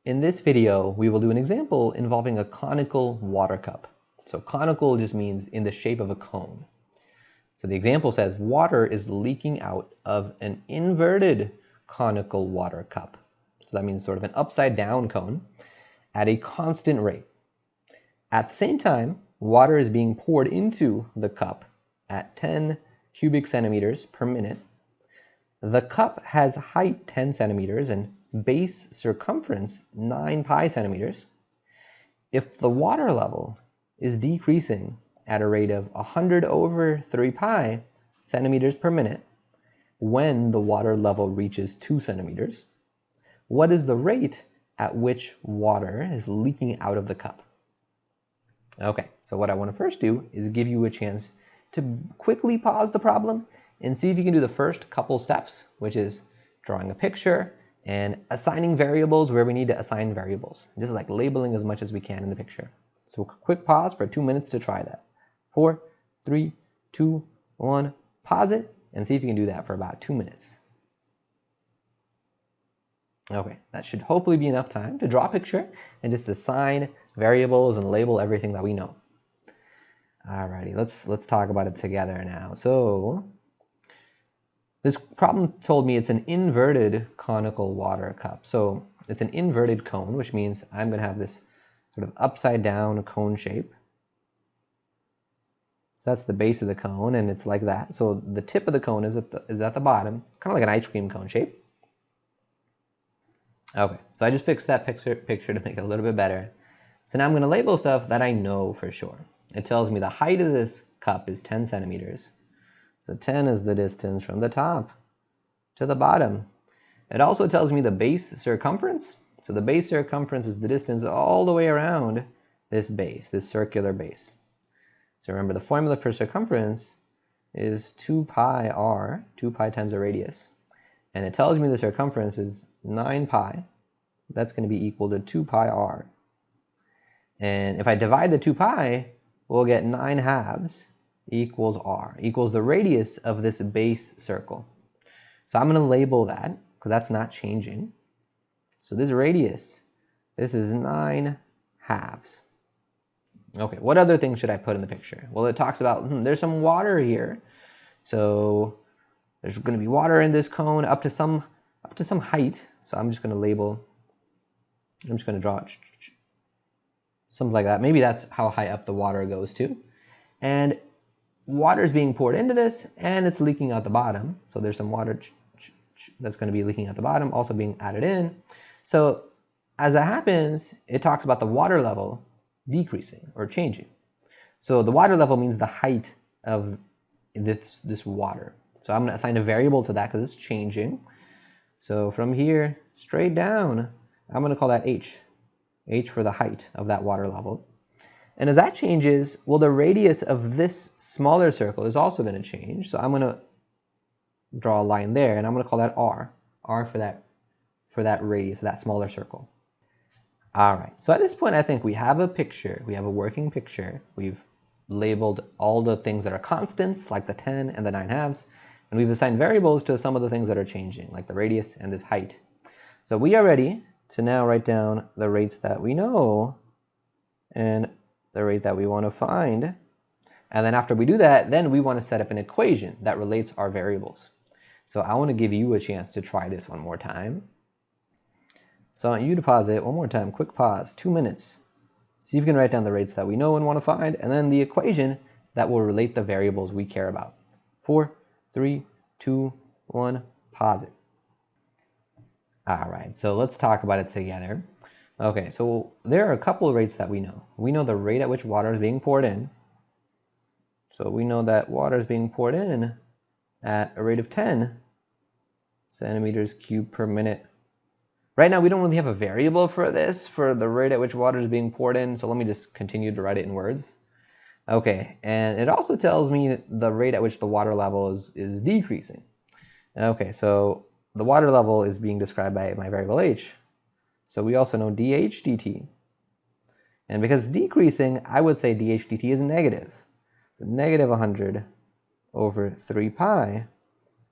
In this video, we will do an example involving a conical water cup. So conical just means in the shape of a cone. So the example says water is leaking out of an inverted conical water cup. So that means sort of an upside down cone at a constant rate. At the same time, water is being poured into the cup at 10 cubic centimeters per minute. The cup has height 10 centimeters and base circumference 9 pi centimeters. If the water level is decreasing at a rate of 100 over 3 pi centimeters per minute when the water level reaches 2 centimeters, what is the rate at which water is leaking out of the cup? Okay, so what I want to first do is give you a chance to quickly pause the problem and see if you can do the first couple steps, which is drawing a picture and assigning variables where we need to assign variables. Just like labeling as much as we can in the picture. So quick pause for 2 minutes to try that. 4, 3, 2, 1, pause it and see if you can do that for about 2 minutes. Okay, that should hopefully be enough time to draw a picture and just assign variables and label everything that we know. Alrighty, let's talk about it together now. So this problem told me it's an inverted conical water cup. So it's an inverted cone, which means I'm going to have this sort of upside down cone shape. So that's the base of the cone, and it's like that. So the tip of the cone is at the bottom, kind of like an ice cream cone shape. Okay, so I just fixed that picture to make it a little bit better. So now I'm going to label stuff that I know for sure. It tells me the height of this cup is 10 centimeters. So 10 is the distance from the top to the bottom. It also tells me the base circumference. So the base circumference is the distance all the way around this base, this circular base. So remember, the formula for circumference is 2 pi r, 2 pi times the radius. And it tells me the circumference is 9 pi. That's going to be equal to 2 pi r. And if I divide the 2 pi, we'll get 9 halves equals r, equals the radius of this base circle. So I'm going to label that because that's not changing. So this radius, this is 9 halves. Okay, what other things should I put in the picture? Well, it talks about, there's some water here. So there's going to be water in this cone up to some height. So I'm just going to label, I'm just going to draw something like that. Maybe that's how high up the water goes to. And water is being poured into this and it's leaking out the bottom. So there's some water that's going to be leaking out the bottom, also being added in. So as that happens, it talks about the water level decreasing or changing. So the water level means the height of this water. So I'm going to assign a variable to that because it's changing. So from here straight down, I'm going to call that h. H for the height of that water level. And as that changes, well, the radius of this smaller circle is also going to change. So I'm going to draw a line there, and I'm going to call that r. R for that radius, that smaller circle. All right, so at this point, I think we have a picture. We have a working picture. We've labeled all the things that are constants, like the 10 and the 9 halves. And we've assigned variables to some of the things that are changing, like the radius and this height. So we are ready to now write down the rates that we know and the rate that we want to find. And then after we do that, then we want to set up an equation that relates our variables. So I want to give you a chance to try this one more time. So I want you to pause it one more time, quick pause, 2 minutes. See if you can write down the rates that we know and want to find, and then the equation that will relate the variables we care about. 4, 3, 2, 1, pause it. All right, so let's talk about it together. Okay, so there are a couple of rates that we know. We know the rate at which water is being poured in. So we know that water is being poured in at a rate of 10 centimeters cubed per minute. Right now, we don't really have a variable for this, for the rate at which water is being poured in. So let me just continue to write it in words. Okay, and it also tells me the rate at which the water level is decreasing. Okay, so the water level is being described by my variable h. So we also know dH dt. And because decreasing, I would say dH dt is negative. So negative 100 over 3 pi,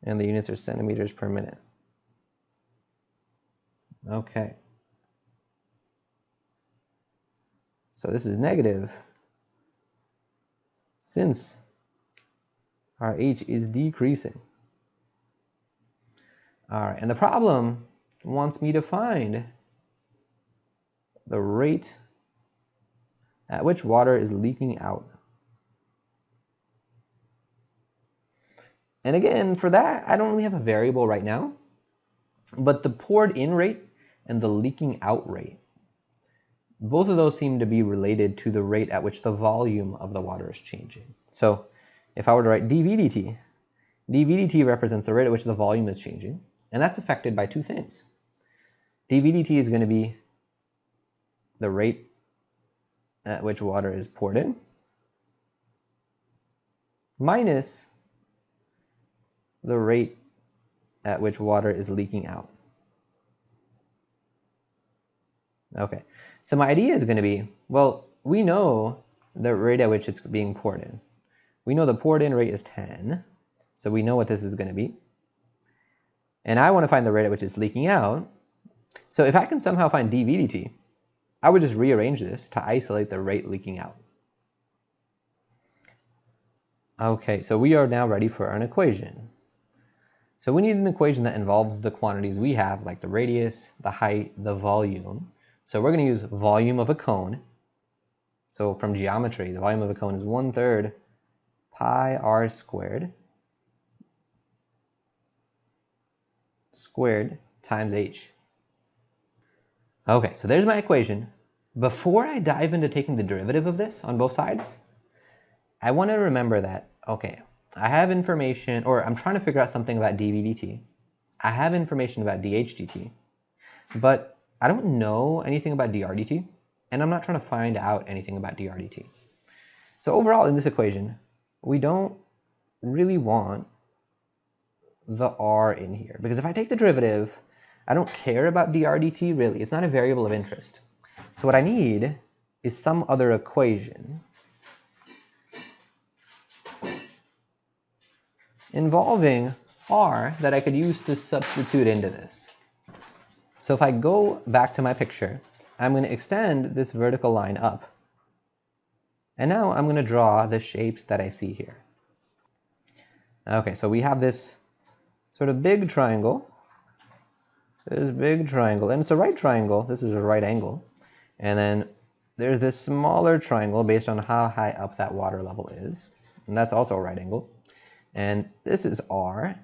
and the units are centimeters per minute. Okay. So this is negative since our h is decreasing. All right, and the problem wants me to find the rate at which water is leaking out. And again, for that, I don't really have a variable right now, but the poured in rate and the leaking out rate, both of those seem to be related to the rate at which the volume of the water is changing. So if I were to write dV dt, dV dt represents the rate at which the volume is changing, and that's affected by two things. dV dt is going to be the rate at which water is poured in minus the rate at which water is leaking out. Okay, so my idea is going to be, well, we know the rate at which it's being poured in. We know the poured in rate is 10, so we know what this is going to be. And I want to find the rate at which it's leaking out. So if I can somehow find dV dt, I would just rearrange this to isolate the rate leaking out. Okay, so we are now ready for an equation. So we need an equation that involves the quantities we have, like the radius, the height, the volume. So we're going to use volume of a cone. So from geometry, the volume of a cone is 1/3 pi r squared times h. Okay, so there's my equation. Before I dive into taking the derivative of this on both sides, I want to remember that, okay, I have information, or I'm trying to figure out something about dV dt. I have information about dH dt, but I don't know anything about dr dt, and I'm not trying to find out anything about dr dt. So overall in this equation, we don't really want the r in here, because if I take the derivative, I don't care about dr dt really. It's not a variable of interest. So what I need is some other equation involving r that I could use to substitute into this. So if I go back to my picture, I'm going to extend this vertical line up. And now I'm going to draw the shapes that I see here. Okay, so we have this sort of big triangle. This big triangle, and it's a right triangle. This is a right angle. And then there's this smaller triangle based on how high up that water level is. And that's also a right angle. And this is r.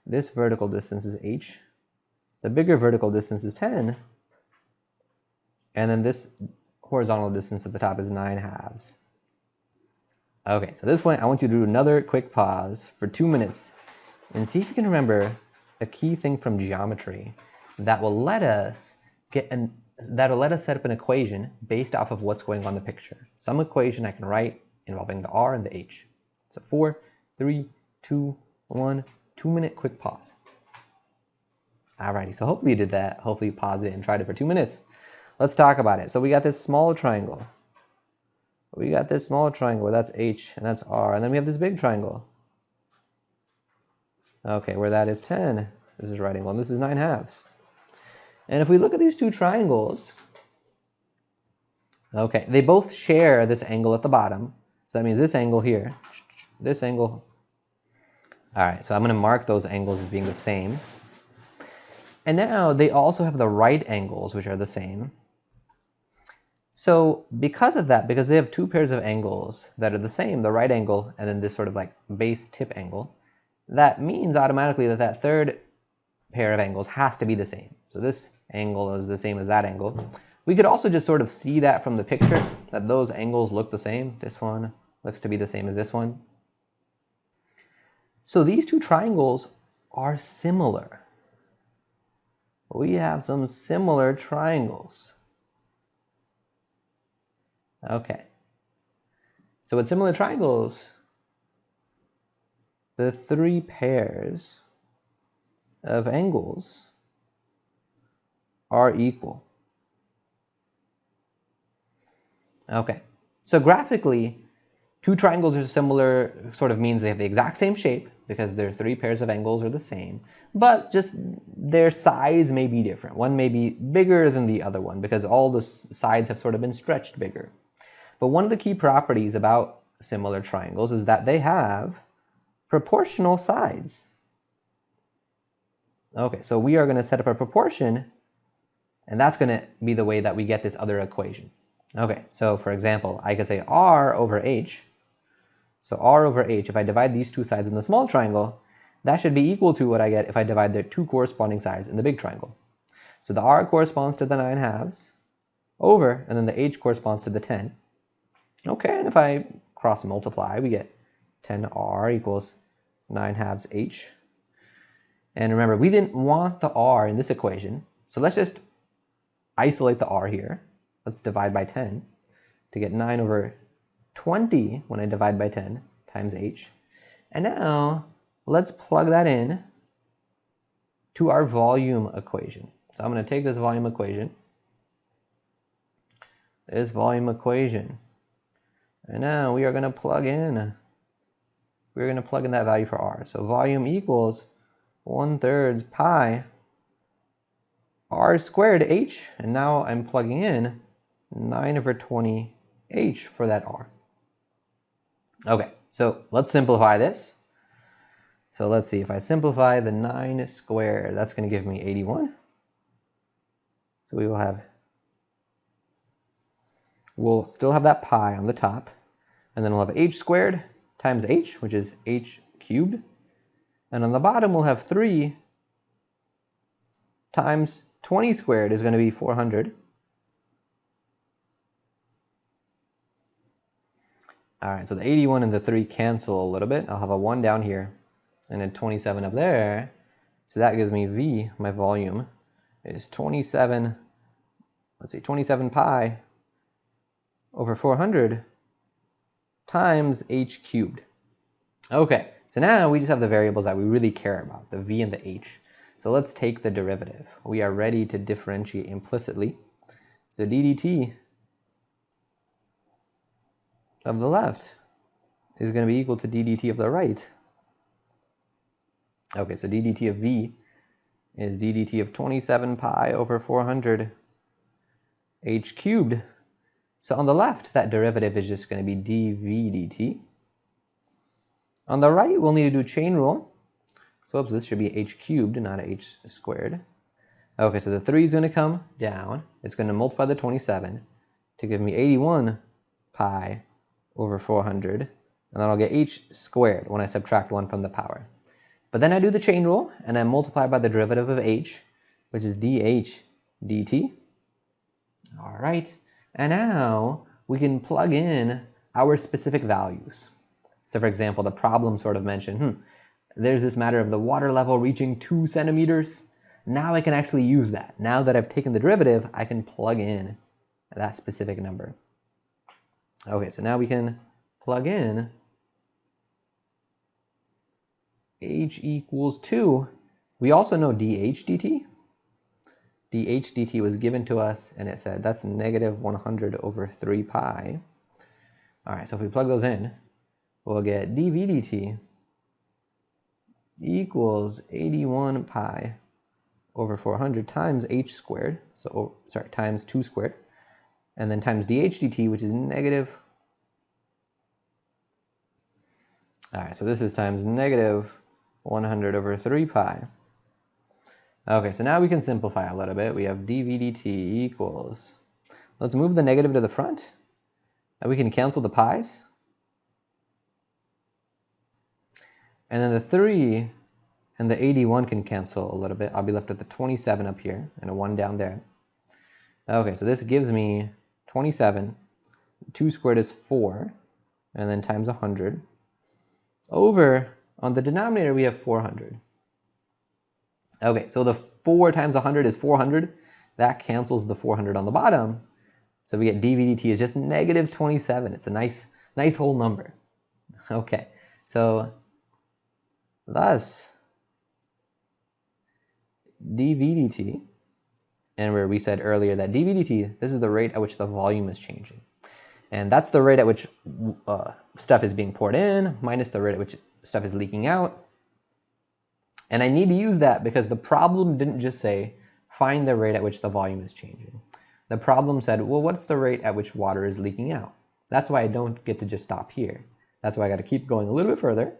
This vertical distance is h. The bigger vertical distance is 10. And then this horizontal distance at the top is 9/2. Okay, so at this point, I want you to do another quick pause for 2 minutes and see if you can remember a key thing from geometry that will let us set up an equation based off of what's going on in the picture. Some equation I can write involving the r and the h. So 4, 3, 2, 1, 2-minute quick pause. Alrighty, so hopefully you did that. Hopefully you paused it and tried it for 2 minutes. Let's talk about it. So we got this small triangle. We got this small triangle where that's h and that's r. And then we have this big triangle. Okay, where that is 10. This is right angle and this is 9/2. And if we look at these two triangles, okay, they both share this angle at the bottom. So that means this angle here, this angle. All right, so I'm going to mark those angles as being the same. And now they also have the right angles, which are the same. So because of that, because they have two pairs of angles that are the same, the right angle and then this sort of like base tip angle, that means automatically that that third pair of angles has to be the same. So this angle is the same as that angle. We could also just sort of see that from the picture, that those angles look the same. This one looks to be the same as this one. So these two triangles are similar. We have some similar triangles. Okay. So with similar triangles, the three pairs of angles are equal. Okay. So graphically, two triangles are similar sort of means they have the exact same shape because their three pairs of angles are the same, but just their size may be different. One may be bigger than the other one because all the sides have sort of been stretched bigger. But one of the key properties about similar triangles is that they have proportional sides. Okay, so we are going to set up a proportion, and that's going to be the way that we get this other equation. Okay, so for example, I could say r over h. So r over h, if I divide these two sides in the small triangle, that should be equal to what I get if I divide the two corresponding sides in the big triangle. So the r corresponds to the 9/2 over, and then the h corresponds to the 10. Okay, and if I cross multiply, we get 10r equals 9/2 h. And remember, we didn't want the r in this equation, so let's just isolate the r here. Let's divide by 10 to get 9 over 20 when I divide by 10 times h. And now let's plug that in to our volume equation. So I'm going to take this volume equation, and now we are going to plug in that value for r. So volume equals 1/3 pi r squared h, and now I'm plugging in 9 over 20 h for that r. Okay, so let's simplify this. So let's see, if I simplify the 9 squared, that's going to give me 81. So we'll still have that pi on the top, and then we'll have h squared times h, which is h cubed. And on the bottom, we'll have 3 times 20 squared is going to be 400. All right, so the 81 and the 3 cancel a little bit. I'll have a 1 down here and then 27 up there. So that gives me V, my volume, is 27 pi over 400 times h cubed. Okay, so now we just have the variables that we really care about, the v and the h. So let's take the derivative. We are ready to differentiate implicitly. So d dt of the left is going to be equal to d dt of the right. Okay, so d dt of v is d dt of 27 pi over 400 h cubed. So on the left, that derivative is just going to be dv dt. On the right, we'll need to do chain rule. So oops, this should be h cubed, not h squared. Okay, so the 3 is going to come down. It's going to multiply the 27 to give me 81 pi over 400. And then I'll get h squared when I subtract 1 from the power. But then I do the chain rule, and I multiply by the derivative of h, which is dh dt. All right, and now we can plug in our specific values. So for example, the problem sort of mentioned, there's this matter of the water level reaching 2 centimeters. Now I can actually use that. Now that I've taken the derivative, I can plug in that specific number. Okay, so now we can plug in h equals 2. We also know dh dt. dh dt was given to us, and it said that's negative 100 over 3 pi. All right, so if we plug those in, we'll get dv dt equals 81 pi over 400 times h squared, so times 2 squared, and then times dh dt, which is negative. All right, so this is times negative 100 over 3 pi. Okay, so now we can simplify a little bit. We have dv dt equals, let's move the negative to the front, and we can cancel the pi's. And then the 3 and the 81 can cancel a little bit. I'll be left with the 27 up here and a 1 down there. Okay, so this gives me 27. 2 squared is 4, and then times 100. Over, on the denominator, we have 400. Okay, so the 4 times 100 is 400. That cancels the 400 on the bottom. So we get dv dt is just negative 27. It's a nice whole number. Okay, so thus dv dt, and where we said earlier that dv dt, this is the rate at which the volume is changing. And that's the rate at which stuff is being poured in, minus the rate at which stuff is leaking out. And I need to use that because the problem didn't just say, find the rate at which the volume is changing. The problem said, well, what's the rate at which water is leaking out? That's why I don't get to just stop here. That's why I got to keep going a little bit further.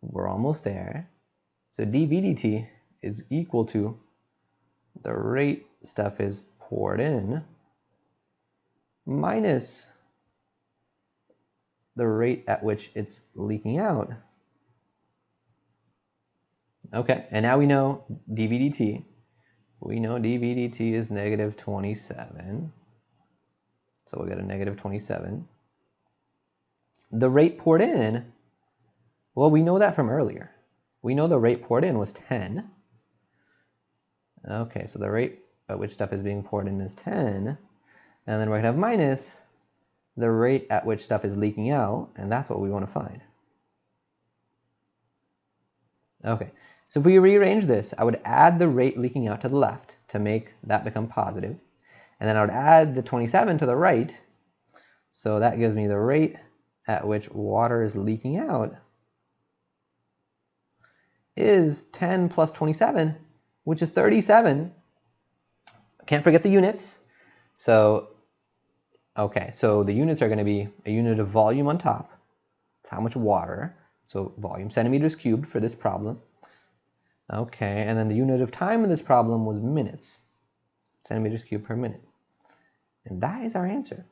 We're almost there. So dV dt is equal to the rate stuff is poured in minus the rate at which it's leaking out. Okay, and now we know dV dt. We know dV dt is negative 27. So we'll get a negative 27. The rate poured in, well, we know that from earlier. We know the rate poured in was 10. Okay, so the rate at which stuff is being poured in is 10. And then we're going to have minus the rate at which stuff is leaking out, and that's what we want to find. Okay, so if we rearrange this, I would add the rate leaking out to the left to make that become positive. And then I would add the 27 to the right. So that gives me the rate at which water is leaking out is 10 plus 27, which is 37. Can't forget the units. So, okay, so the units are going to be a unit of volume on top. It's how much water. So volume centimeters cubed for this problem. Okay, and then the unit of time in this problem was minutes. Centimeters cubed per minute. And that is our answer.